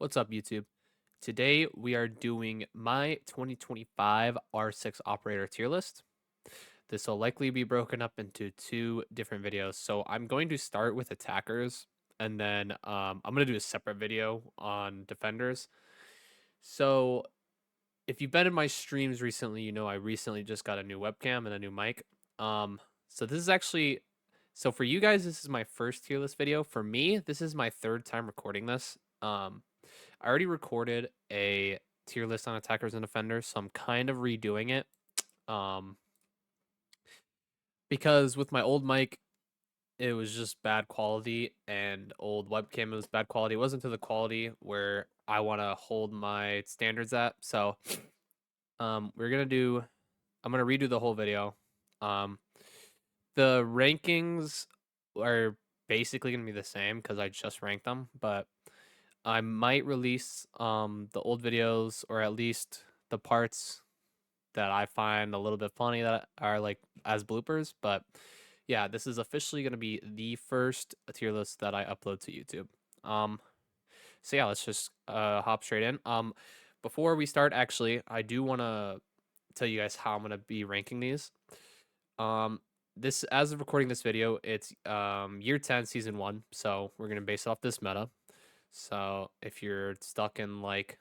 What's up, YouTube? Today we are doing my 2025 R6 operator tier list. This will likely be broken up into two different videos. So I'm going to start with attackers, and then I'm going to do a separate video on defenders. So if you've been in my streams recently, you know I recently just got a new webcam and a new mic. So this is actually, so for you guys, this is my first tier list video. For me, this is my third time recording this. I already recorded a tier list on attackers and defenders, so I'm kind of redoing it. Um, because with my old mic, it was just bad quality, and old webcam, it was bad quality. It wasn't to the quality where I want to hold my standards at. So, we're gonna do. I'm gonna redo the whole video. Um, the rankings are basically gonna be the same because I just ranked them, but I might release the old videos, or at least the parts that I find a little bit funny that are like as bloopers. But yeah, this is officially going to be the first tier list that I upload to YouTube. Um, so yeah, let's just hop straight in. Before we start, actually, I do want to tell you guys how I'm going to be ranking these. Um, this, as of recording this video, it's year 10, season 1. So we're going to base it off this meta. So if you're stuck in like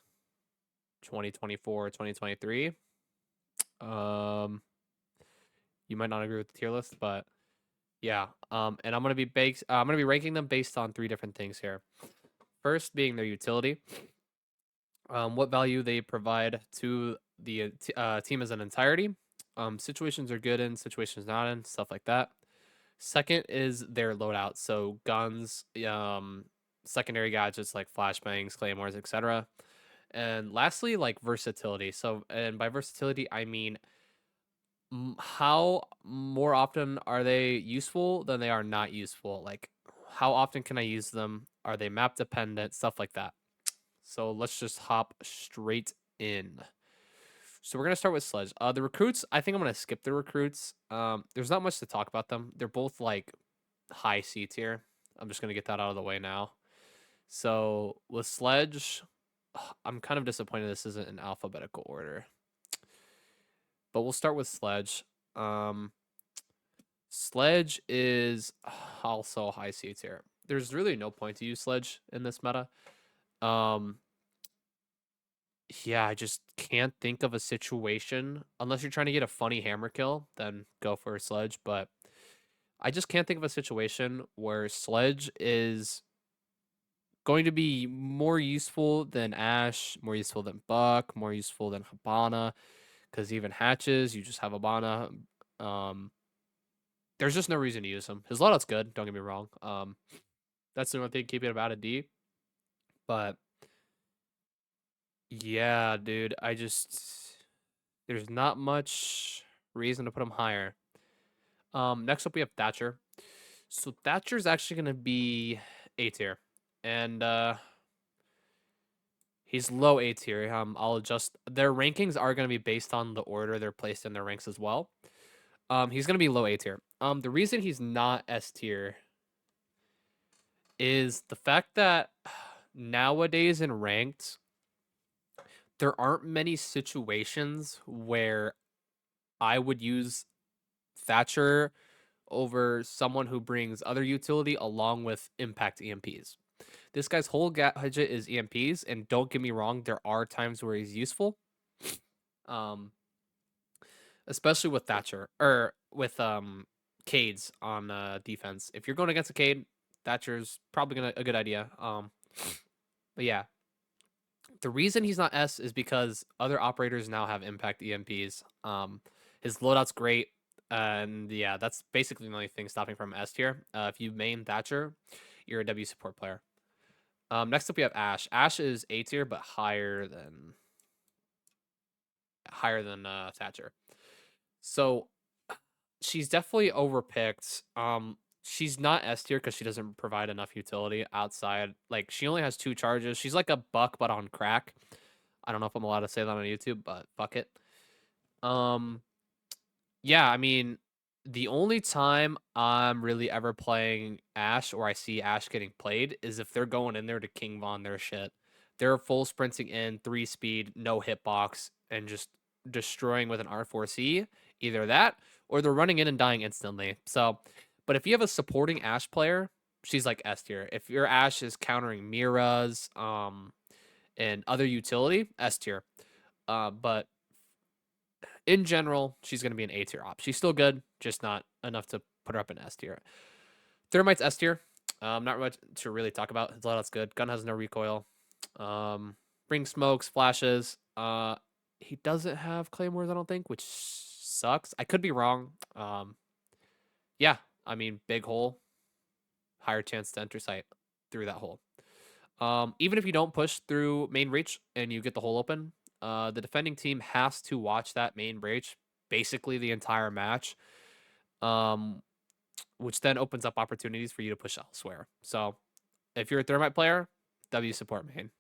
2024 or 2023, um, you might not agree with the tier list, but yeah. And I'm gonna be ranking them based on three different things here. First being their utility, what value they provide to the team as an entirety. Situations are good in, situations not in, stuff like that. Second is their loadout, so guns, secondary gadgets like flashbangs, claymores, etc. And lastly, like versatility. So, and by versatility, I mean how more often are they useful than they are not useful? Like, how often can I use them? Are they map dependent? Stuff like that. So let's just hop straight in. So we're gonna start with Sledge. The recruits, I think I'm gonna skip the recruits. There's not much to talk about them. They're both like high C tier. I'm just gonna get that out of the way now. So with Sledge, I'm kind of disappointed this isn't in alphabetical order. But we'll start with Sledge. Sledge is also high C tier. There's really no point to use Sledge in this meta. Um, yeah, I just can't think of a situation unless you're trying to get a funny hammer kill, then go for a Sledge. But I just can't think of a situation where Sledge is going to be more useful than Ash, more useful than Buck, more useful than Habana. Because even hatches, you just have Habana. Um, there's just no reason to use him. His loadout's good. Don't get me wrong. That's the only thing keeping him out of D. But yeah, dude, there's not much reason to put him higher. Next up we have Thatcher. So Thatcher's actually gonna be A tier, and he's low A tier. I'll adjust. Their rankings are gonna be based on the order they're placed in their ranks as well. He's gonna be low A tier. The reason he's not S tier is the fact that nowadays in ranked, there aren't many situations where I would use Thatcher over someone who brings other utility along with impact EMPs. This guy's whole gadget is EMPs, and don't get me wrong, there are times where he's useful. Um, especially with Thatcher or with Cades on defense. If you're going against a Cade, Thatcher's probably gonna a good idea. But yeah, the reason he's not S is because other operators now have impact EMPs. His loadout's great, and yeah, that's basically the only thing stopping from S tier. If you main Thatcher, you're a W support player. Next up we have Ash. Ash is A tier, but higher than Thatcher. So she's definitely overpicked. She's not S tier because she doesn't provide enough utility outside. Like, she only has 2 charges. She's like a Buck but on crack. I don't know if I'm allowed to say that on YouTube, but fuck it. Yeah, I mean, the only time I'm really ever playing Ash or I see Ash getting played is if they're going in there to King Von their shit. they're full sprinting in, 3 speed, no hitbox, and just destroying with an R4C. Either that, or they're running in and dying instantly. So, but if you have a supporting Ashe player, she's like S tier. If your Ashe is countering Mira's, and other utility, S tier. But in general, she's going to be an A tier op. She's still good, just not enough to put her up in S tier. Thermite's S tier. Not much to really talk about. His loadout's good. Gun has no recoil. Brings smokes, flashes. He doesn't have claymores, I don't think, which sucks. I could be wrong. Yeah, I mean, big hole, higher chance to enter sight through that hole. Even if you don't push through main breach and you get the hole open, the defending team has to watch that main breach basically the entire match, which then opens up opportunities for you to push elsewhere. So if you're a Thermite player, W support main.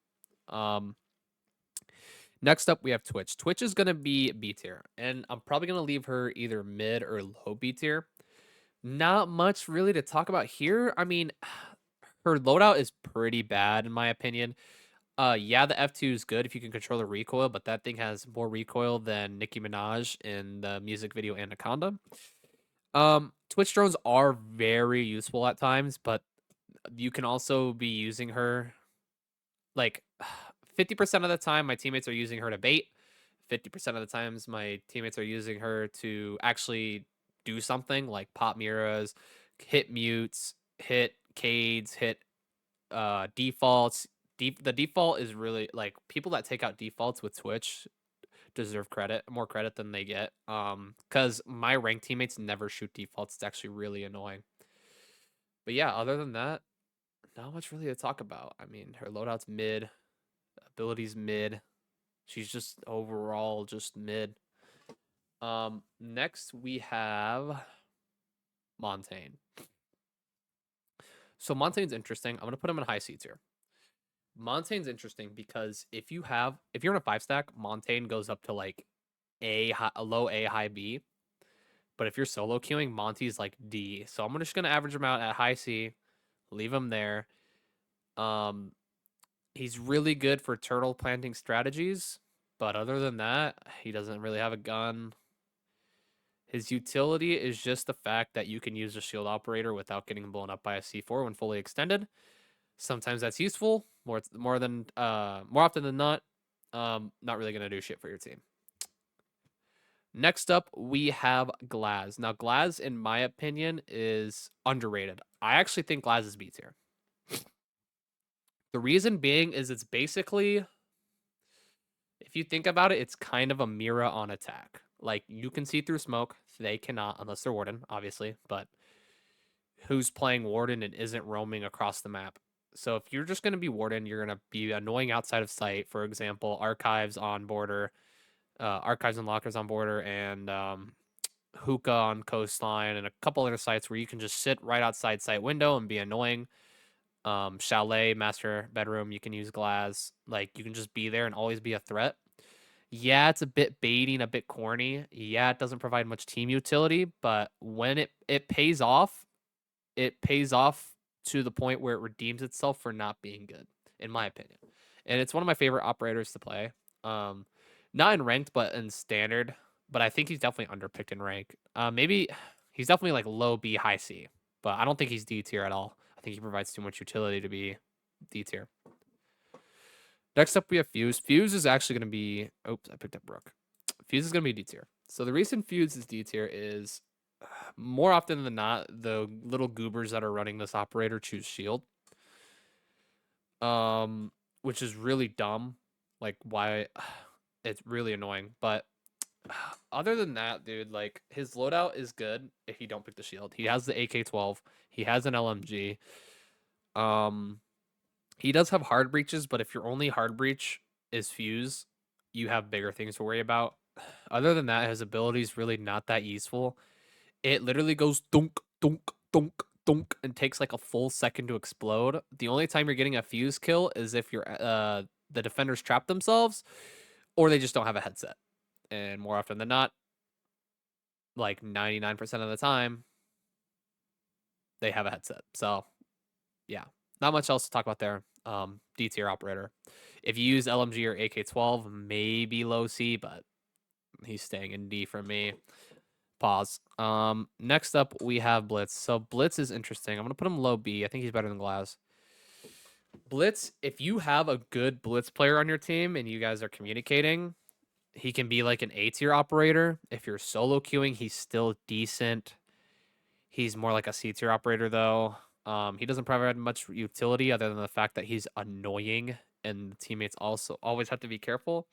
Next up, we have Twitch. Twitch is going to be B tier, and I'm probably going to leave her either mid or low B tier. Not much really to talk about here. I mean, her loadout is pretty bad in my opinion. Yeah, the F2 is good if you can control the recoil, but that thing has more recoil than Nicki Minaj in the music video Anaconda. Twitch drones are very useful at times, but you can also be using her like 50% of the time my teammates are using her to bait. 50% of the times my teammates are using her to actually do something like pop mirrors, hit mutes, hit cades, hit defaults. The default is really like people that take out defaults with Twitch deserve credit, more credit than they get. Because my ranked teammates never shoot defaults. It's actually really annoying. But yeah, other than that, not much really to talk about. I mean, her loadout's mid, abilities mid. She's just overall just mid. Next we have Montaigne. So Montaigne's interesting. I'm gonna put him in high C tier. Montaigne's interesting because if you're in a 5 stack, Montaigne goes up to like a low A, high B. But if you're solo queuing, Monty's like D. So I'm just gonna average him out at high C, leave him there. He's really good for turtle planting strategies, but other than that, he doesn't really have a gun. His utility is just the fact that you can use a shield operator without getting blown up by a C4 when fully extended. Sometimes that's useful, more often than not. Not really gonna do shit for your team. Next up, we have Glaz. Now, Glaz, in my opinion, is underrated. I actually think Glaz is B tier. The reason being is it's basically, if you think about it, it's kind of a Mira on attack. Like, you can see through smoke. They cannot, unless they're Warden, obviously. But who's playing Warden and isn't roaming across the map? So if you're just going to be Warden, you're going to be annoying outside of sight. For example, Archives on border, Archives and Lockers on border, and Hookah on coastline, and a couple other sites where you can just sit right outside sight window and be annoying. Chalet, master bedroom, you can use Glaz. Like, you can just be there and always be a threat. Yeah, it's a bit baiting, a bit corny. Yeah, it doesn't provide much team utility, but when it pays off, it pays off to the point where it redeems itself for not being good, in my opinion. And it's one of my favorite operators to play. Not in ranked, but in standard. But I think he's definitely underpicked in rank. Maybe he's definitely like low B, high C, but I don't think he's D tier at all. I think he provides too much utility to be D tier. Next up, we have Fuse. Fuse is actually going to be. Oops, I picked up Brook. Fuse is going to be D tier. So the reason Fuse is D tier is more often than not, the little goobers that are running this operator choose shield. Which is really dumb. Like, why? It's really annoying. But other than that, dude, like, his loadout is good if you don't pick the shield. He has the AK-12. He has an LMG. He does have hard breaches, but if your only hard breach is Fuse, you have bigger things to worry about. Other than that, his ability is really not that useful. It literally goes dunk, dunk, dunk, dunk, and takes like a full second to explode. The only time you're getting a Fuse kill is if you're the defenders trap themselves, or they just don't have a headset. And more often than not, like 99% of the time, they have a headset. So, yeah, not much else to talk about there. D tier operator. If you use LMG or AK-12, maybe low C, but he's staying in D for me. Pause. Next up we have Blitz. So Blitz is interesting. I'm gonna put him low B. I think he's better than Glass. Blitz, if you have a good Blitz player on your team and you guys are communicating, he can be like an A tier operator. If you're solo queuing, he's still decent. He's more like a C tier operator though. He doesn't provide much utility other than the fact that he's annoying and the teammates also always have to be careful.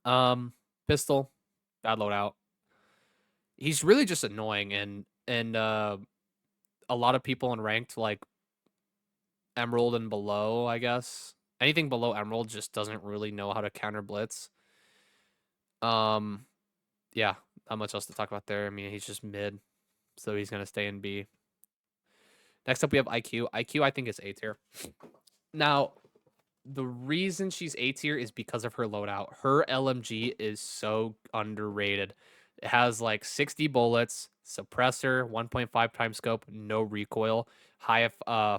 Um, Pistol, bad loadout. He's really just annoying and a lot of people in ranked like Emerald and below, I guess. Anything below Emerald just doesn't really know how to counter blitz. Um, yeah, not much else to talk about there. I mean, he's just mid, so he's gonna stay in B. Next up, we have IQ. IQ, I think is A tier. Now, the reason she's A tier is because of her loadout. Her LMG is so underrated. It has like 60 bullets, suppressor, 1.5 times scope, no recoil, high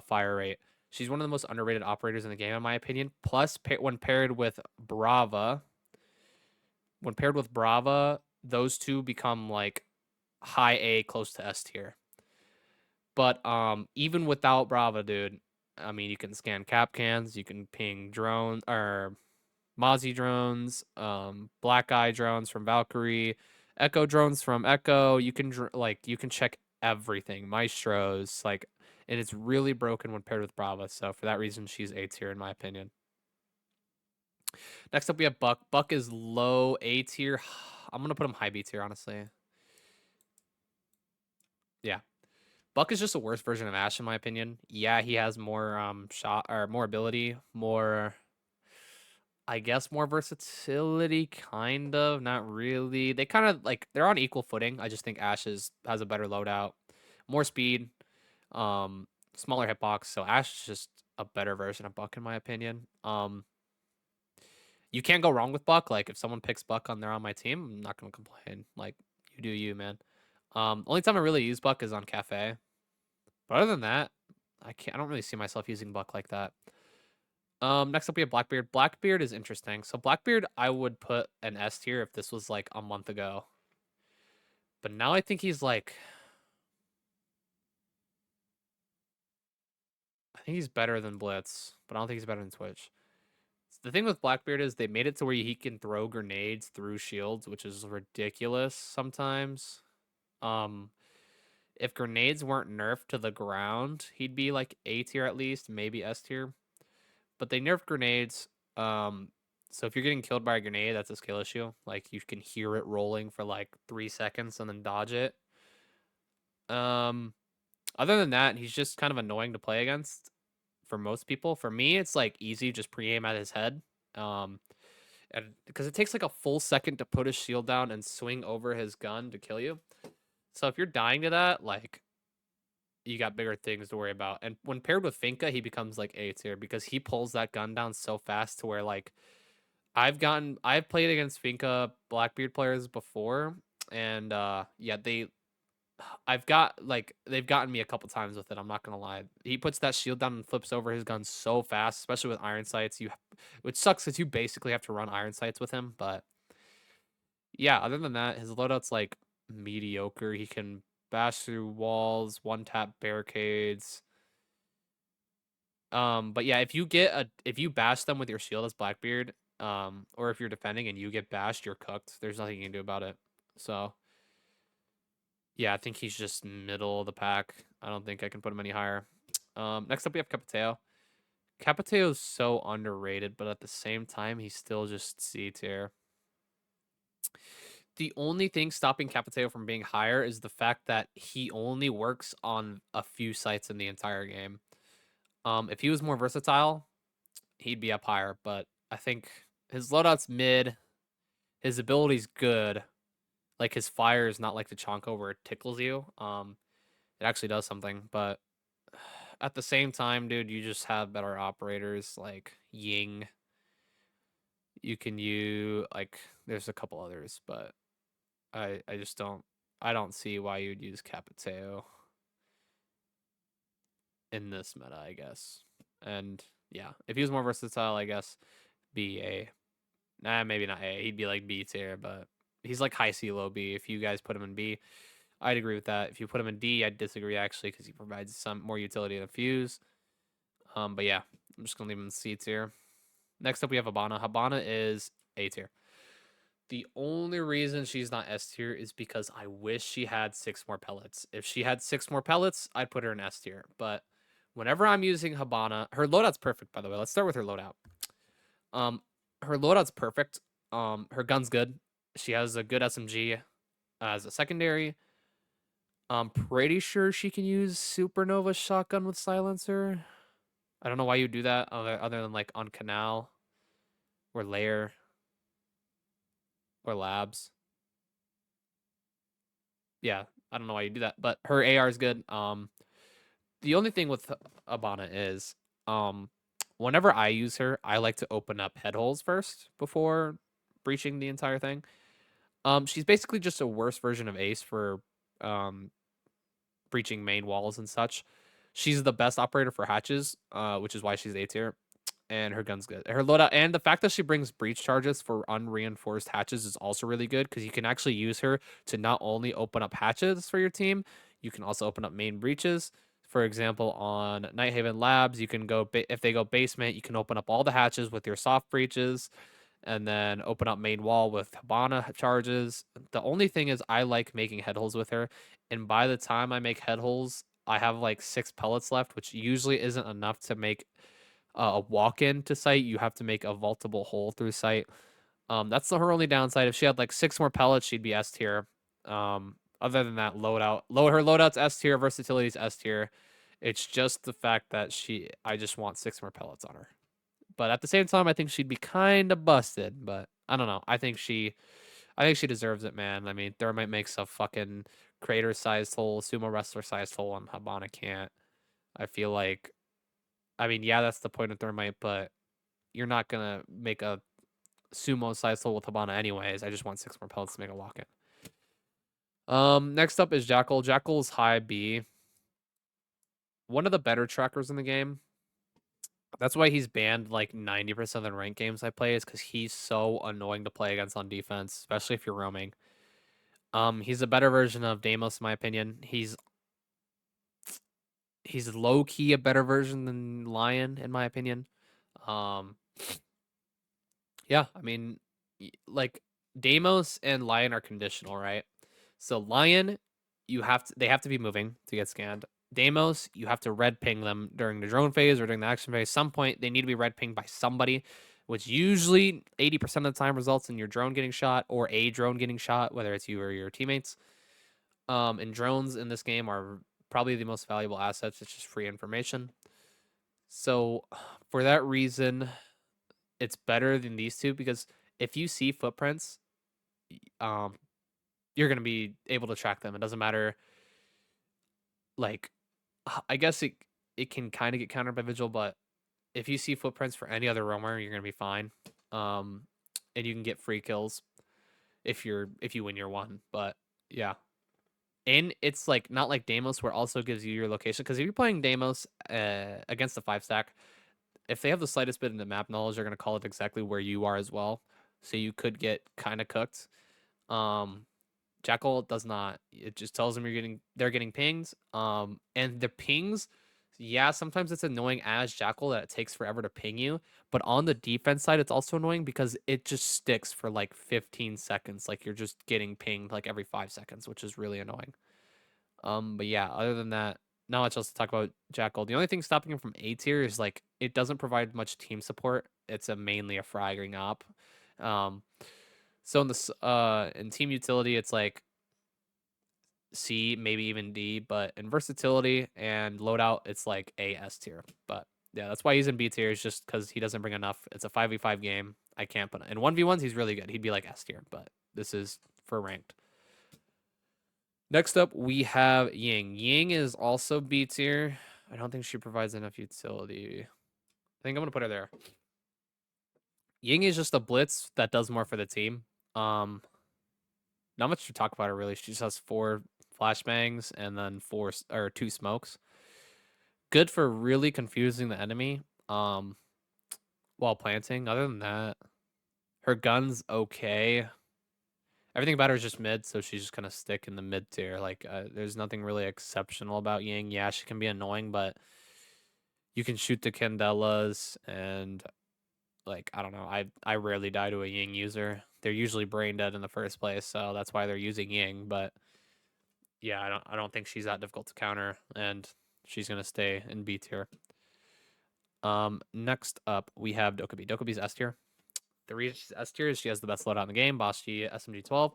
fire rate. She's one of the most underrated operators in the game, in my opinion. Plus, when paired with Brava, those two become like high A, close to S tier. But even without Brava, dude, I mean, you can scan cap cans, you can ping drone or Mozzie drones, Black Eye drones from Valkyrie, Echo drones from Echo. You can you can check everything, Maestros, like, and it's really broken when paired with Brava. So for that reason, she's A tier in my opinion. Next up, we have Buck. Buck is low A tier. I'm gonna put him high B tier, honestly. Yeah, Buck is just a worse version of Ash in my opinion. Yeah, he has more shot or more ability, more I guess more versatility, kind of, not really. They kind of like they're on equal footing. I just think Ash has a better loadout, more speed, smaller hitbox. So Ash is just a better version of Buck in my opinion. You can't go wrong with Buck. Like if someone picks Buck on they're on my team, I'm not gonna complain. Like you do you, man. Only time I really use Buck is on Cafe. But other than that, I don't really see myself using Buck like that. Next up we have Blackbeard. Blackbeard is interesting. So Blackbeard, I would put an S tier if this was like a month ago. But now I think he's like, I think he's better than Blitz, but I don't think he's better than Twitch. The thing with Blackbeard is they made it to where he can throw grenades through shields, which is ridiculous sometimes. Um, if grenades weren't nerfed to the ground, he'd be like A tier at least, maybe S tier. But they nerfed grenades. So if you're getting killed by a grenade, that's a skill issue. Like you can hear it rolling for like 3 seconds and then dodge it. Um, Other than that, he's just kind of annoying to play against for most people. For me, it's like easy, just pre-aim at his head. Um, and because it takes like a full second to put his shield down and swing over his gun to kill you. So if you're dying to that, like you got bigger things to worry about. And when paired with Finka, he becomes like A tier because he pulls that gun down so fast to where like I've played against Finka Blackbeard players before, and yeah, I've got like they've gotten me a couple times with it. I'm not gonna lie. He puts that shield down and flips over his gun so fast, especially with iron sights. Which sucks because you basically have to run iron sights with him. But yeah, other than that, his loadout's like mediocre. He can bash through walls, one tap barricades. But yeah, if you bash them with your shield as Blackbeard, or if you're defending and you get bashed, you're cooked. There's nothing you can do about it. So yeah, I think he's just middle of the pack. I don't think I can put him any higher. Next up we have Capiteo. Capiteo's so underrated, but at the same time, he's still just C tier. The only thing stopping Capiteo from being higher is the fact that he only works on a few sites in the entire game. If he was more versatile, he'd be up higher, but I think his loadout's mid. His ability's good. Like his fire is not like the Chonko where it tickles you. It actually does something, but at the same time, dude, you just have better operators like Ying. You can use like there's a couple others, but I just I don't see why you'd use Capiteo in this meta, I guess. And yeah, if he was more versatile, I guess B A. Nah, maybe not A. He'd be like B tier, but he's like high C, low B. If you guys put him in B, I'd agree with that. If you put him in D, I'd disagree actually because he provides some more utility than Fuse. But yeah, I'm just gonna leave him in C tier. Next up, we have Habana. Habana is A tier. The only reason she's not S tier is because I wish she had 6 more pellets. If she had 6 more pellets, I'd put her in S tier. But whenever I'm using Habana, her loadout's perfect, by the way. Let's start with her loadout. Um, her loadout's perfect. Her gun's good. She has a good SMG as a secondary. I'm pretty sure she can use Supernova shotgun with silencer. I don't know why you do that other than like on Canal or Lair or Labs. Yeah, I don't know why you do that, but her AR is good. The only thing with Abana is, um, whenever I use her, I like to open up head holes first before breaching the entire thing. She's basically just a worse version of Ace for um breaching main walls and such. She's the best operator for hatches, which is why she's A tier. And her gun's good. Her loadout and the fact that she brings breach charges for unreinforced hatches is also really good because you can actually use her to not only open up hatches for your team, you can also open up main breaches. For example, on Nighthaven Labs, you can go if they go basement, you can open up all the hatches with your soft breaches and then open up main wall with Habana charges. The only thing is I like making head holes with her, and by the time I make head holes, I have like 6 pellets left, which usually isn't enough to make a walk in to site. You have to make a vaultable hole through site. That's her only downside. If she had like 6 more pellets, she'd be S tier. Other than that, her loadout's S tier, versatility's S tier. It's just the fact that I just want 6 more pellets on her. But at the same time, I think she'd be kind of busted. But I don't know. I think she deserves it, man. I mean, Thermite makes a fucking crater-sized hole, sumo wrestler-sized hole, and Habana can't. I feel like, I mean, yeah, that's the point of Thermite, but you're not gonna make a sumo-sized hole with Habana anyways. I just want 6 more pellets to make a walk-in. Next up is Jackal. Jackal's high B. One of the better trackers in the game. That's why he's banned like 90% of the ranked games I play is because he's so annoying to play against on defense, especially if you're roaming. He's a better version of Deimos, in my opinion. He's low key a better version than Lion, in my opinion. Um, yeah, I mean, like Deimos and Lion are conditional, right? So Lion, they have to be moving to get scanned. Deimos, you have to red ping them during the drone phase or during the action phase. Some point they need to be red pinged by somebody, which usually 80% of the time results in your drone getting shot or a drone getting shot, whether it's you or your teammates. And drones in this game are probably the most valuable assets. It's just free information. So for that reason, it's better than these two because if you see footprints, um, you're gonna be able to track them. It doesn't matter. Like, I guess it can kind of get countered by visual, but if you see footprints for any other roamer, you're gonna be fine. Um, and you can get free kills if you win your one. But yeah, and it's like not like Deimos where it also gives you your location because if you're playing Deimos against the 5 stack, if they have the slightest bit of the map knowledge, they're gonna call it exactly where you are as well. So you could get kind of cooked. Um, Jackal does not. It just tells them they're getting pings. And the pings, yeah, sometimes it's annoying as Jackal that it takes forever to ping you. But on the defense side, it's also annoying because it just sticks for like 15 seconds. Like you're just getting pinged like every 5 seconds, which is really annoying. But yeah, other than that, not much else to talk about Jackal. The only thing stopping him from A tier is like it doesn't provide much team support. It's mainly a fragging op. Um, so in team utility, it's like C, maybe even D, but in versatility and loadout, it's like A S tier. But yeah, that's why he's in B tier, is just because he doesn't bring enough. It's a 5v5 game. I can't put in 1v1s, he's really good. He'd be like S tier, but this is for ranked. Next up, we have Ying. Ying is also B tier. I don't think she provides enough utility. I think I'm gonna put her there. Ying is just a blitz that does more for the team. Um, Not much to talk about her really. She just has 4 flashbangs and then 2 smokes. Good for really confusing the enemy while planting. Other than that, her gun's okay. Everything about her is just mid, so she's just gonna stick in the mid tier. Like, there's nothing really exceptional about Ying. Yeah, she can be annoying, but you can shoot the Candelas, and like, I don't know. I rarely die to a Ying user. They're usually brain dead in the first place, so that's why they're using Ying. But yeah, I don't think she's that difficult to counter, and she's gonna stay in B tier. Next up we have Dokkaebi. Dokkaebi's S tier. The reason she's S tier is she has the best loadout in the game, Boss G, SMG 12.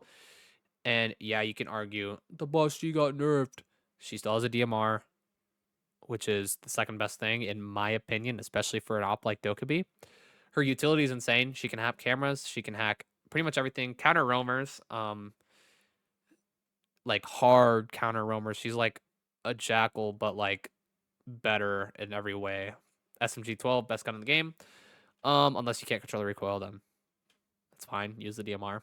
And yeah, you can argue the Boss G got nerfed. She still has a DMR, which is the second best thing in my opinion, especially for an op like Dokkaebi. Her utility is insane. She can hack cameras. She can hack pretty much everything. Counter roamers, like hard counter roamers. She's like a jackal, but like better in every way. SMG 12, best gun in the game. Unless you can't control the recoil, then that's fine. Use the DMR.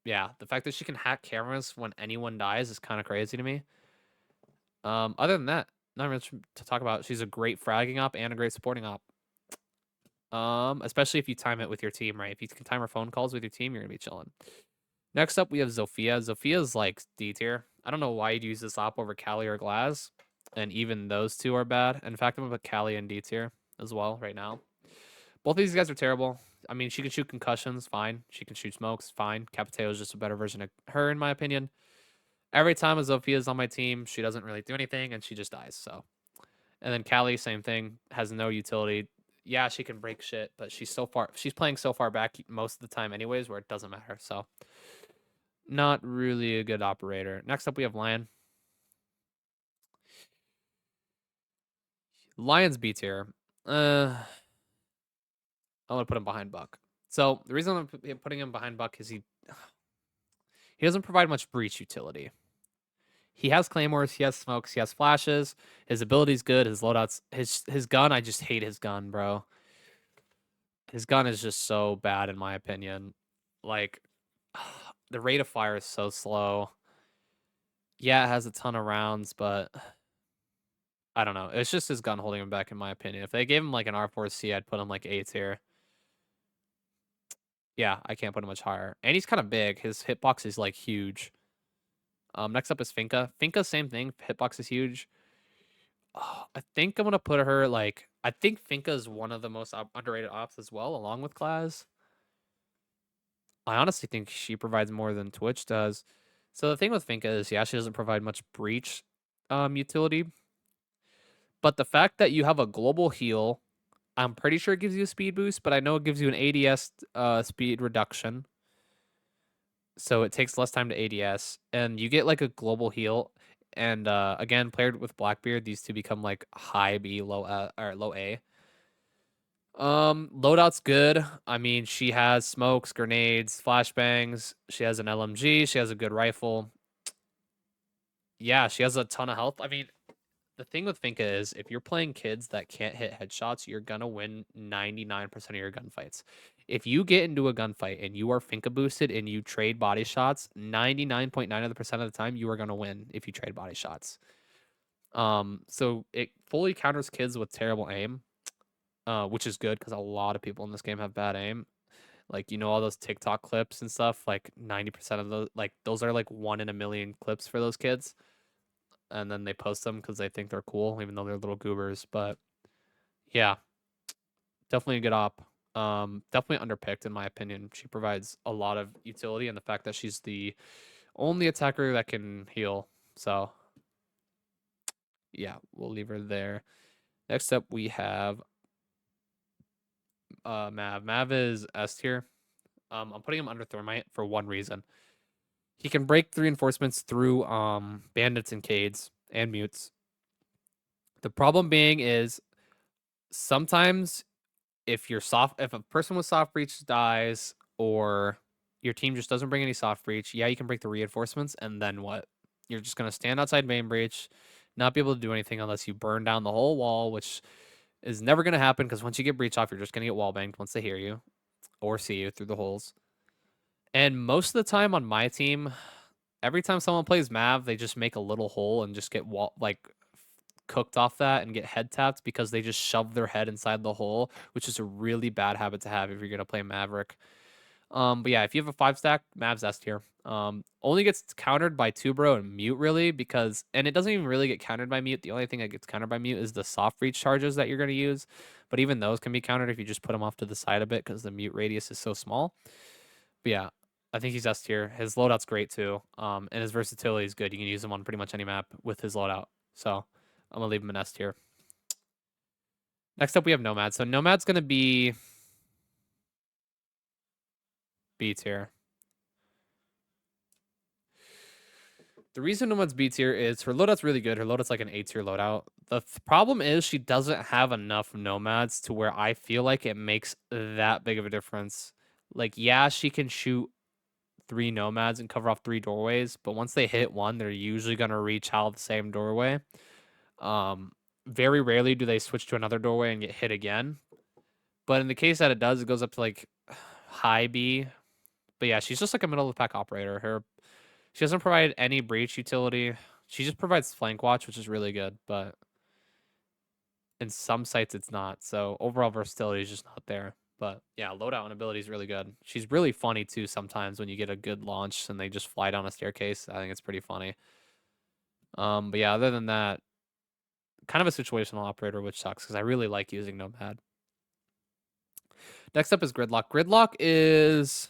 Yeah, the fact that she can hack cameras when anyone dies is kind of crazy to me. Other than that, not much to talk about. She's a great fragging op and a great supporting op. Especially if you time it with your team, right? If you can time her phone calls with your team, you're gonna be chilling. Next up, we have Zofia. Zofia's like D tier. I don't know why you'd use this op over Callie or Glass, and even those two are bad. In fact, I'm gonna put Callie in D tier as well right now. Both of these guys are terrible. I mean, she can shoot concussions, fine. She can shoot smokes, fine. Capiteo is just a better version of her, in my opinion. Every time a Zofia is on my team, she doesn't really do anything, and she just dies. So, and then Callie, same thing, has no utility. Yeah, she can break shit, but she's playing so far back most of the time, anyways, where it doesn't matter. So, not really a good operator. Next up, we have Lion. Lion's B tier. I want to put him behind Buck. So the reason I'm putting him behind Buck is he doesn't provide much breach utility. He has claymores, he has smokes, he has flashes. His ability's good. His loadouts, his gun. I just hate his gun, bro. His gun is just so bad in my opinion. Like the rate of fire is so slow. Yeah, it has a ton of rounds, but I don't know. It's just his gun holding him back in my opinion. If they gave him like an R4C, I'd put him like A tier. Yeah, I can't put him much higher. And he's kind of big. His hitbox is like huge. Next up is Finka. Finka, same thing. Hitbox is huge. Oh, I think I'm gonna put her like. I think Finka is one of the most underrated ops as well, along with Class. I honestly think she provides more than Twitch does. So the thing with Finka is, yeah, she doesn't provide much breach, utility. But the fact that you have a global heal, I'm pretty sure it gives you a speed boost, but I know it gives you an ADS speed reduction. So it takes less time to ADS, and you get like a global heal. And again, paired with Blackbeard, these two become like high B, low or low A. Loadout's good. I mean, she has smokes, grenades, flashbangs. She has an LMG. She has a good rifle. Yeah, she has a ton of health. I mean, the thing with Finka is if you're playing kids that can't hit headshots, you're gonna win 99% of your gunfights. If you get into a gunfight and you are Finka boosted and you trade body shots, 99.9% of the time you are gonna win if you trade body shots. So it fully counters kids with terrible aim, which is good because a lot of people in this game have bad aim. Like, all those TikTok clips and stuff, like 90% of those, like those are like 1 in a million clips for those kids, and then they post them because they think they're cool, even though they're little goobers. But yeah, definitely a good op. Definitely underpicked in my opinion. She provides a lot of utility, and the fact that she's the only attacker that can heal. So yeah, we'll leave her there. Next up, we have Mav. Mav is S tier. I'm putting him under Thermite for one reason. He can break the reinforcements through bandits and cades and mutes. The problem being is sometimes if a person with soft breach dies or your team just doesn't bring any soft breach, yeah, you can break the reinforcements, and then what? You're just gonna stand outside main breach, not be able to do anything unless you burn down the whole wall, which is never gonna happen because once you get breach off, you're just gonna get wall banged once they hear you or see you through the holes. And most of the time on my team, every time someone plays Mav, they just make a little hole and just get cooked off that and get head tapped because they just shove their head inside the hole, which is a really bad habit to have if you're gonna play Maverick. But yeah, if you have a 5 stack, Mav's S tier. Only gets countered by Tubro and Mute really because, and it doesn't even really get countered by Mute. The only thing that gets countered by Mute is the soft reach charges that you're gonna use, but even those can be countered if you just put them off to the side a bit because the Mute radius is so small. But yeah, I think he's S tier. His loadout's great too. And his versatility is good. You can use him on pretty much any map with his loadout. So I'm gonna leave him an S tier. Next up, we have Nomad. So Nomad's gonna be B tier. The reason Nomad's B tier is her loadout's really good. Her loadout's like an A tier loadout. The problem is she doesn't have enough Nomads to where I feel like it makes that big of a difference. Like, yeah, she can shoot 3 Nomads and cover off 3 doorways, but once they hit one, they're usually gonna reach out the same doorway. Very rarely do they switch to another doorway and get hit again. But in the case that it does, it goes up to like high B. But yeah, she's just like a middle of the pack operator. She doesn't provide any breach utility. She just provides flank watch, which is really good, but in some sites it's not. So overall versatility is just not there. But yeah, loadout and ability is really good. She's really funny too sometimes when you get a good launch and they just fly down a staircase. I think it's pretty funny. But yeah, other than that, kind of a situational operator, which sucks because I really like using Nomad. Next up is Gridlock. Gridlock is,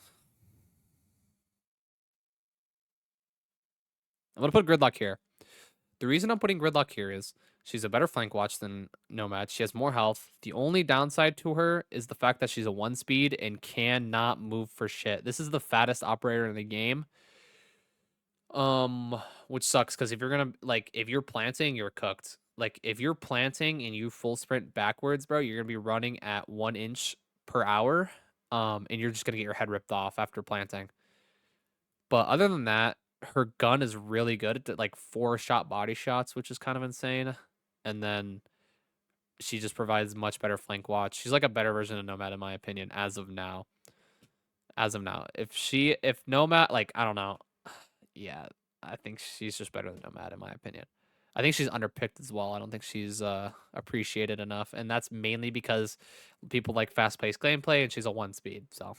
I'm gonna put Gridlock here. The reason I'm putting Gridlock here is she's a better flank watch than Nomad. She has more health. The only downside to her is the fact that she's a 1 speed and cannot move for shit. This is the fattest operator in the game. Which sucks because if you're gonna like if you're planting, you're cooked. Like if you're planting and you full sprint backwards, bro, you're gonna be running at 1 inch per hour. And you're just gonna get your head ripped off after planting. But other than that, her gun is really good at like 4 shot body shots, which is kind of insane. And then she just provides much better flank watch. She's like a better version of Nomad in my opinion as of now. As of now, if Nomad, like I don't know, yeah, I think she's just better than Nomad in my opinion. I think she's underpicked as well. I don't think she's appreciated enough, and that's mainly because people like fast-paced gameplay, and she's a 1 speed, so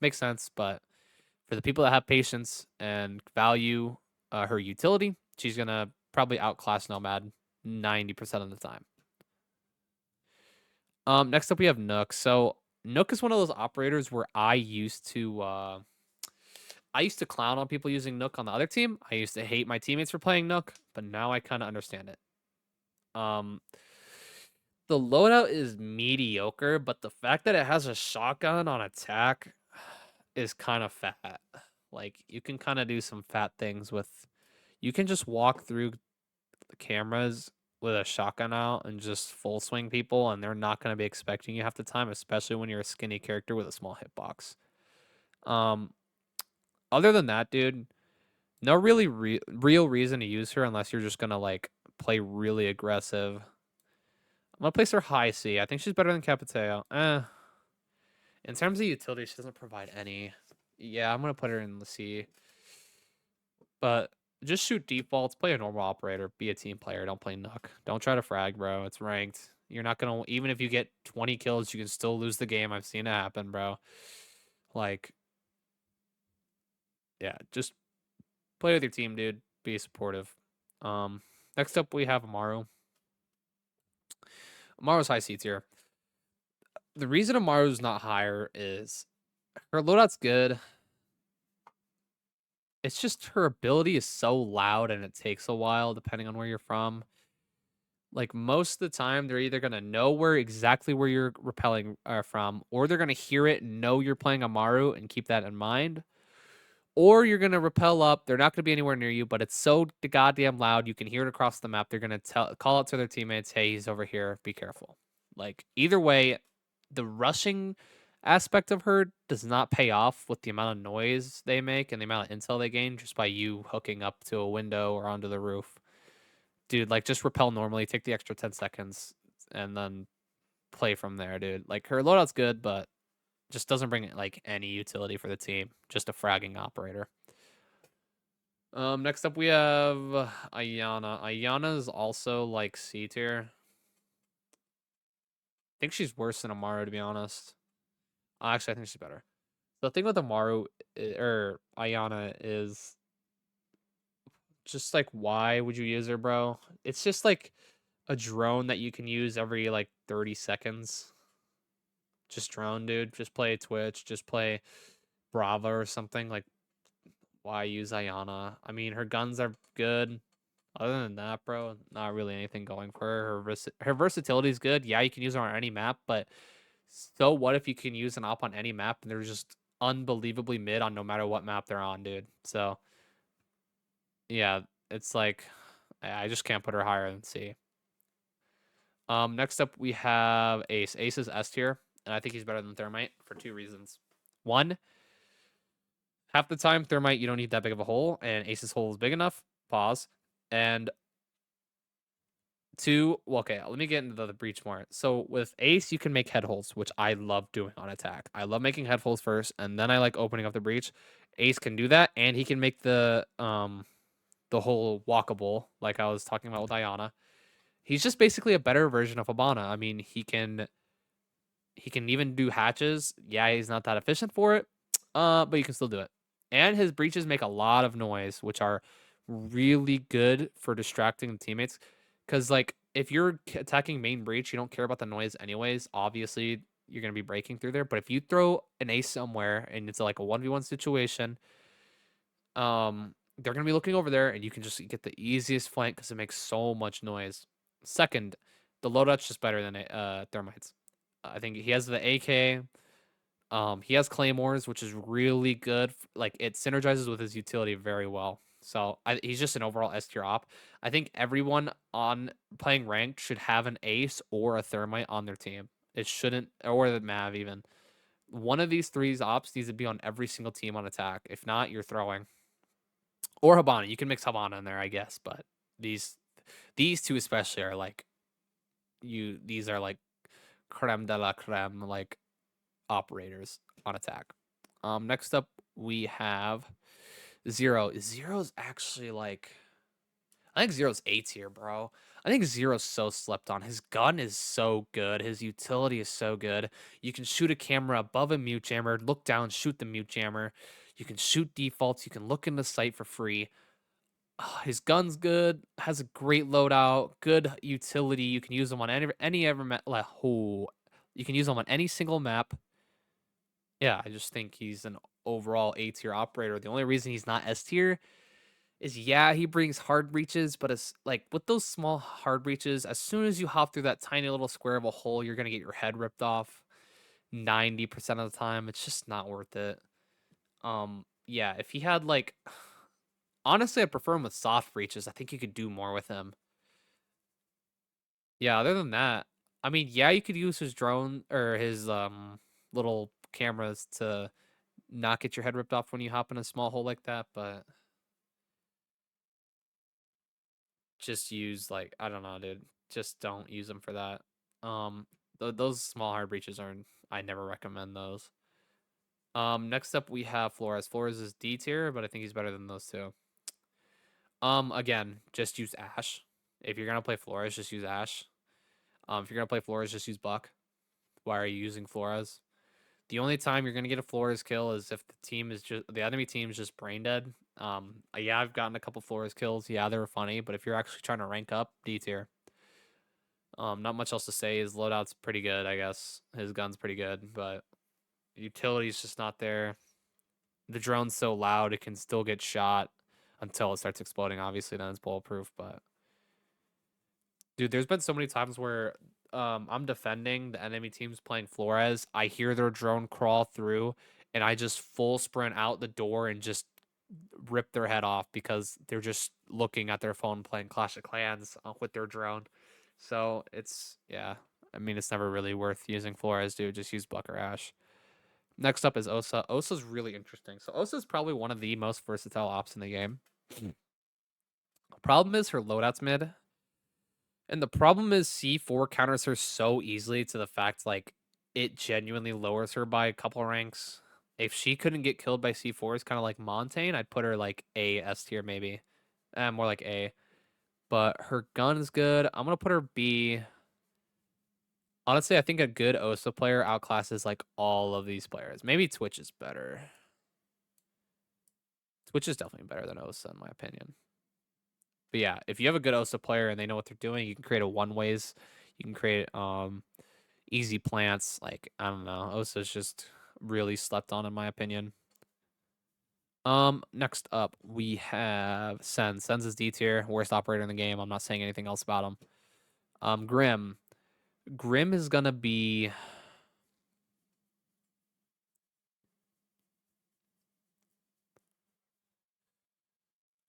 makes sense. But for the people that have patience and value her utility, she's gonna probably outclass Nomad 90% of the time. Next up we have Nook. So Nook is one of those operators where I used to clown on people using Nook on the other team. I used to hate my teammates for playing Nook, but now I kind of understand it. Um, the loadout is mediocre, but the fact that it has a shotgun on attack is kind of fat. Like you can kind of do some fat things with. You can just walk through the cameras with a shotgun out and just full swing people, and they're not going to be expecting you half the time, especially when you're a skinny character with a small hitbox. Um, Other than that, dude, no really real reason to use her unless you're just gonna like play really aggressive. I'm gonna place her high C. I think she's better than Capiteo. In terms of utility, she doesn't provide any. Yeah, I'm gonna put her in the C. But just shoot defaults, play a normal operator, be a team player, don't play Nook. Don't try to frag, bro. It's ranked. You're not gonna, even if you get 20 kills, you can still lose the game. I've seen it happen, bro. Like, yeah, just play with your team, dude. Be supportive. Next up we have Amaru. Amaru's high C tier. The reason Amaru's not higher is her loadout's good. It's just her ability is so loud and it takes a while depending on where you're from. Like most of the time, they're either gonna know exactly where you're repelling from, or they're gonna hear it and know you're playing Amaru and keep that in mind. Or you're gonna repel up. They're not gonna be anywhere near you, but it's so goddamn loud you can hear it across the map. They're gonna call out to their teammates, "Hey, he's over here. Be careful." Like either way, the rushing aspect of her does not pay off with the amount of noise they make and the amount of intel they gain just by you hooking up to a window or onto the roof. Dude, like just repel normally, take the extra 10 seconds, and then play from there, dude. Like her loadout's good, but just doesn't bring like any utility for the team. Just a fragging operator. Next up we have Ayana. Ayana is also like C tier. I think she's worse than Amaru, to be honest. Actually, I think she's better. The thing with Amaru or Ayana is just like, why would you use her, bro? It's just like a drone that you can use every like 30 seconds. Just drone, dude. Just play Twitch. Just play Brava or something. Like, why use Ayana? I mean, her guns are good. Other than that, bro, not really anything going for her. Her versatility is good. Yeah, you can use her on any map, but so what if you can use an op on any map and they're just unbelievably mid on no matter what map they're on, dude? So yeah, it's like I just can't put her higher than C. Next up we have Ace. Ace is S tier, and I think he's better than Thermite for two reasons. One, half the time Thermite you don't need that big of a hole, and Ace's hole is big enough. Pause. And two, well, okay, let me get into the breach more. So with Ace, you can make head holes, which I love doing on attack. I love making head holes first, and then I like opening up the breach. Ace can do that, and he can make the whole walkable, like I was talking about with Ayana. He's just basically a better version of Habana. I mean, he can even do hatches. Yeah, he's not that efficient for it, but you can still do it. And his breaches make a lot of noise, which are really good for distracting the teammates. Because like if you're attacking main breach, you don't care about the noise anyways. Obviously, you're gonna be breaking through there. But if you throw an ace somewhere and it's like a 1v1 situation, they're gonna be looking over there, and you can just get the easiest flank because it makes so much noise. Second, the loadout's just better than thermites. I think he has the AK. He has claymores, which is really good. Like it synergizes with his utility very well. So he's just an overall S tier op. I think everyone on playing ranked should have an ace or a thermite on their team. It shouldn't, or the Mav even. One of these three ops needs to be on every single team on attack. If not, you're throwing. Or Habana. You can mix Habana in there, I guess. But these these two especially are like these are like creme de la creme, like operators on attack. Next up we have Zero. Zero's actually like I think Zero's A tier, bro. I think Zero's so slept on. His gun is so good. His utility is so good. You can shoot a camera above a mute jammer, look down, shoot the mute jammer. You can shoot defaults. You can look in the sight for free. His gun's good. Has a great loadout. Good utility. You can use them on any ever map. Like, oh, you can use them on any single map. Yeah, I just think he's an overall A tier operator. The only reason he's not S tier is yeah, he brings hard breaches, but it's like with those small hard breaches, as soon as you hop through that tiny little square of a hole, you're gonna get your head ripped off 90% of the time. It's just not worth it. Yeah, if he had like honestly, I prefer him with soft breaches. I think you could do more with him. Yeah, other than that, I mean, yeah, you could use his drone or his little cameras to not get your head ripped off when you hop in a small hole like that, but just use like I don't know, dude. Just don't use them for that. Those small hard breaches are I never recommend those. Next up we have Flores. Flores is D tier, but I think he's better than those two. Again, just use Ash. If you're gonna play Flores, just use Ash. If you're gonna play Flores, just use Buck. Why are you using Flores? The only time you're gonna get a Flores kill is if the enemy team is just brain dead. Yeah, I've gotten a couple Flores kills. Yeah, they were funny, but if you're actually trying to rank up, D tier. Not much else to say. His loadout's pretty good, I guess. His gun's pretty good, but utility's just not there. The drone's so loud it can still get shot until it starts exploding. Obviously, then it's bulletproof. But dude, there's been so many times where I'm defending the enemy team's playing Flores. I hear their drone crawl through, and I just full sprint out the door and just rip their head off because they're just looking at their phone playing Clash of Clans with their drone. So it's yeah. I mean, it's never really worth using Flores, dude. Just use Buck or Ash. Next up is Osa. Osa's really interesting. So Osa's probably one of the most versatile ops in the game. Problem is her loadout's mid. And the problem is C4 counters her so easily to the fact like it genuinely lowers her by a couple ranks. If she couldn't get killed by C4s, kind of like Montaigne, I'd put her like A S tier maybe, more like A. But her gun is good. I'm gonna put her B. Honestly, I think a good Osa player outclasses like all of these players. Maybe Twitch is better. Twitch is definitely better than Osa in my opinion. But yeah, if you have a good Osa player and they know what they're doing, you can create a one ways. You can create easy plants. Like I don't know, Osa's just really slept on in my opinion. Next up we have Sen. Sen's is D tier, worst operator in the game. I'm not saying anything else about him. Grim. Grim is gonna be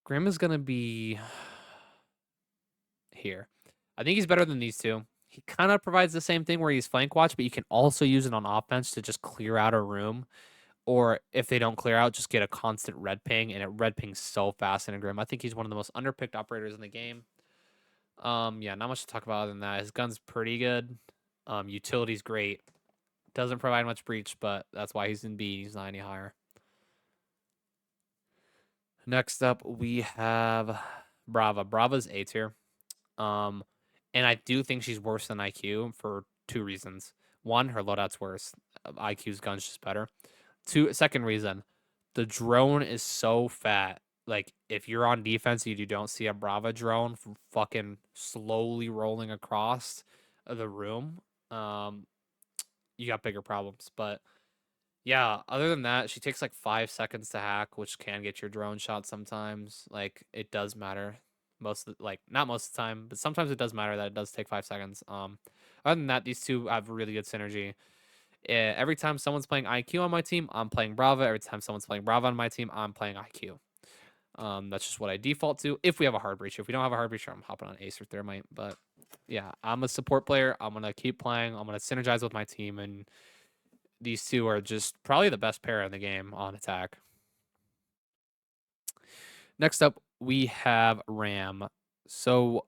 Grim is gonna be here. I think he's better than these two. He kind of provides the same thing where he's flank watch, but you can also use it on offense to just clear out a room. Or if they don't clear out, just get a constant red ping, and it red pings so fast in a Grim. I think he's one of the most underpicked operators in the game. Yeah, not much to talk about other than that. His gun's pretty good. Utility's great. Doesn't provide much breach, but that's why he's in B. He's not any higher. Next up, we have Brava. Brava's A tier. Um, and I do think she's worse than IQ for two reasons. One, her loadout's worse. IQ's gun's just better. Second reason, the drone is so fat. Like if you're on defense, you don't see a Brava drone fucking slowly rolling across the room. Um, you got bigger problems. But yeah, other than that, she takes like 5 seconds to hack, which can get your drone shot sometimes. Like it does matter. Like not most of the time, but sometimes it does matter that it does take 5 seconds. Other than that, these two have really good synergy. Every time someone's playing IQ on my team, I'm playing Brava. Every time someone's playing Brava on my team, I'm playing IQ. That's just what I default to. If we have a hard breacher, if we don't have a hard breacher, I'm hopping on Ace or Thermite. But yeah, I'm a support player. I'm gonna keep playing. I'm gonna synergize with my team, and these two are just probably the best pair in the game on attack. Next up, we have Ram. So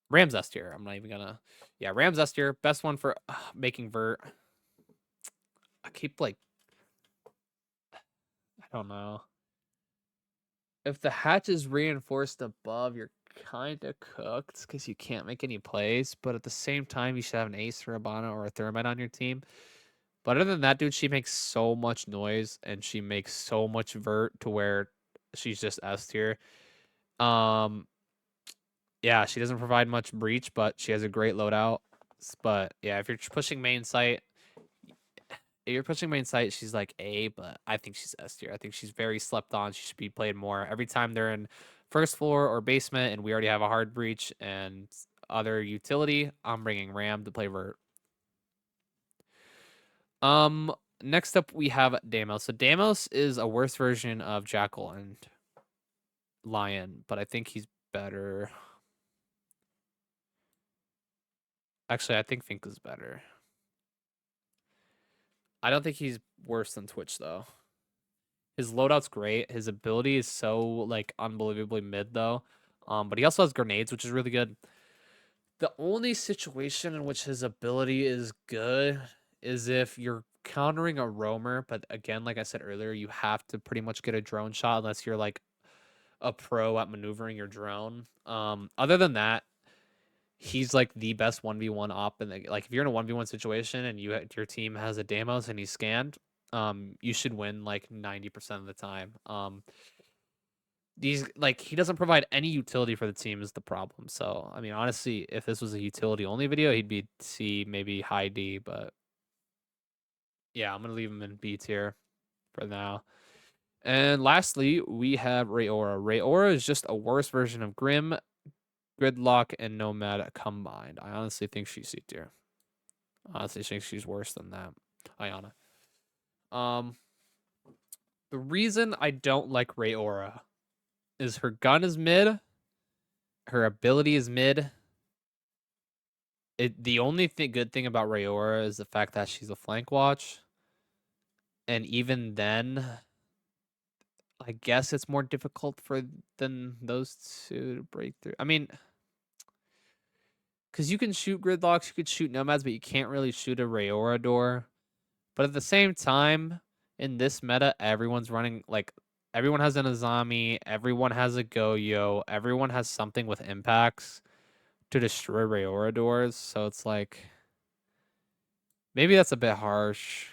Ram's S tier. I'm not even gonna. Yeah, Ram's S tier. Best one for making vert. I keep like. I don't know. If the hatch is reinforced above, you're kind of cooked because you can't make any plays. But at the same time, you should have an ace or a Bono or a Thermite on your team. But other than that, dude, she makes so much noise and she makes so much vert to where she's just S tier. Um, yeah, she doesn't provide much breach, but she has a great loadout. But yeah, if you're pushing main site, she's like A, but I think she's S tier. I think she's very slept on. She should be played more. Every time they're in first floor or basement and we already have a hard breach and other utility, I'm bringing Ram to play vert. Um, Next up we have Damos. So Damos is a worse version of Jackal and Lion, but I think he's better. Actually, I think Fink is better. I don't think he's worse than Twitch though. His loadout's great. His ability is so like unbelievably mid though. But he also has grenades, which is really good. The only situation in which his ability is good is if you're countering a roamer, but again, like I said earlier, you have to pretty much get a drone shot unless you're like a pro at maneuvering your drone. Other than that, he's like the best 1v1 op in the like if you're in a 1v1 situation and your team has a Damos and he's scanned, you should win like 90% of the time. These like he doesn't provide any utility for the team is the problem. So I mean honestly, if this was a utility only video, he'd be C, maybe high D, but yeah, I'm gonna leave him in B tier for now. And lastly, we have Rayora. Rayora is just a worse version of Grim, Gridlock, and Nomad combined. I honestly think she's C tier. I honestly think she's worse than that. Ayana. Um, the reason I don't like Rayora is her gun is mid, her ability is mid. The only good thing about Rayora is the fact that she's a flank watch, and even then, I guess it's more difficult for than those two to break through. I mean, because you can shoot gridlocks, you could shoot nomads, but you can't really shoot a Rayora door. But at the same time, in this meta, everyone's running like everyone has an Azami, everyone has a Goyo, everyone has something with impacts to destroy Raora doors. So it's like maybe that's a bit harsh.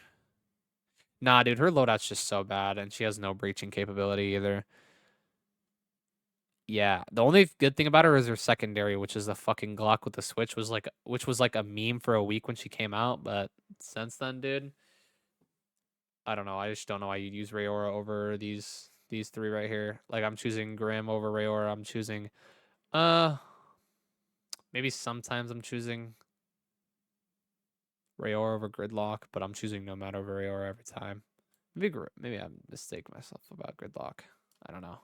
Nah, dude, her loadout's just so bad, and she has no breaching capability either. Yeah, the only good thing about her is her secondary, which is the fucking Glock with the switch, which was like a meme for a week when she came out, but since then, dude, I don't know. I just don't know why you'd use Raora over these three right here. Like I'm choosing Grim over Raora. I'm choosing uh maybe sometimes I'm choosing Raora over Gridlock, but I'm choosing Nomad over Raora every time. Maybe I mistake myself about Gridlock. I don't know.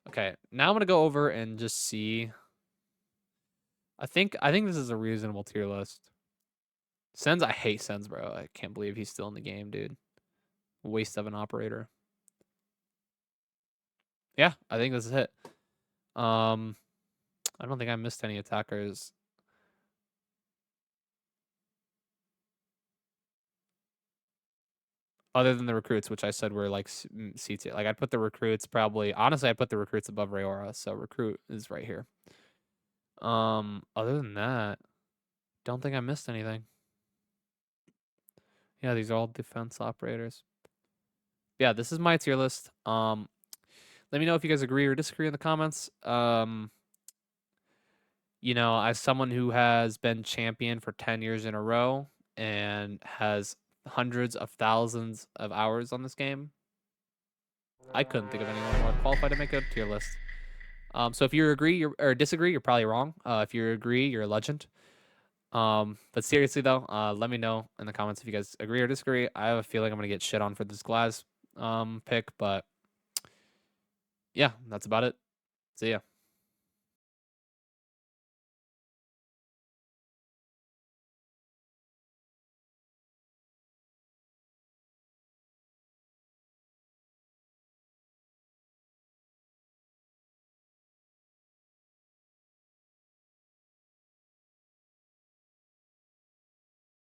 Okay, now I'm gonna go over and just see. I think this is a reasonable tier list. Sens, I hate Sens, bro. I can't believe he's still in the game, dude. Waste of an operator. Yeah, I think this is it. Um, I don't think I missed any attackers. Other than the recruits, which I said were like C tier. Like I'd put the recruits probably honestly I'd put the recruits above Raora, so recruit is right here. Other than that, don't think I missed anything. Yeah, these are all defense operators. Yeah, this is my tier list. Let me know if you guys agree or disagree in the comments. As someone who has been champion for 10 years in a row and has hundreds of thousands of hours on this game, I couldn't think of anyone more qualified to make a tier list. So if you agree or disagree, you're probably wrong. If you agree, you're a legend. But seriously though, let me know in the comments if you guys agree or disagree. I have a feeling I'm gonna get shit on for this Glass pick, but yeah, that's about it. See ya.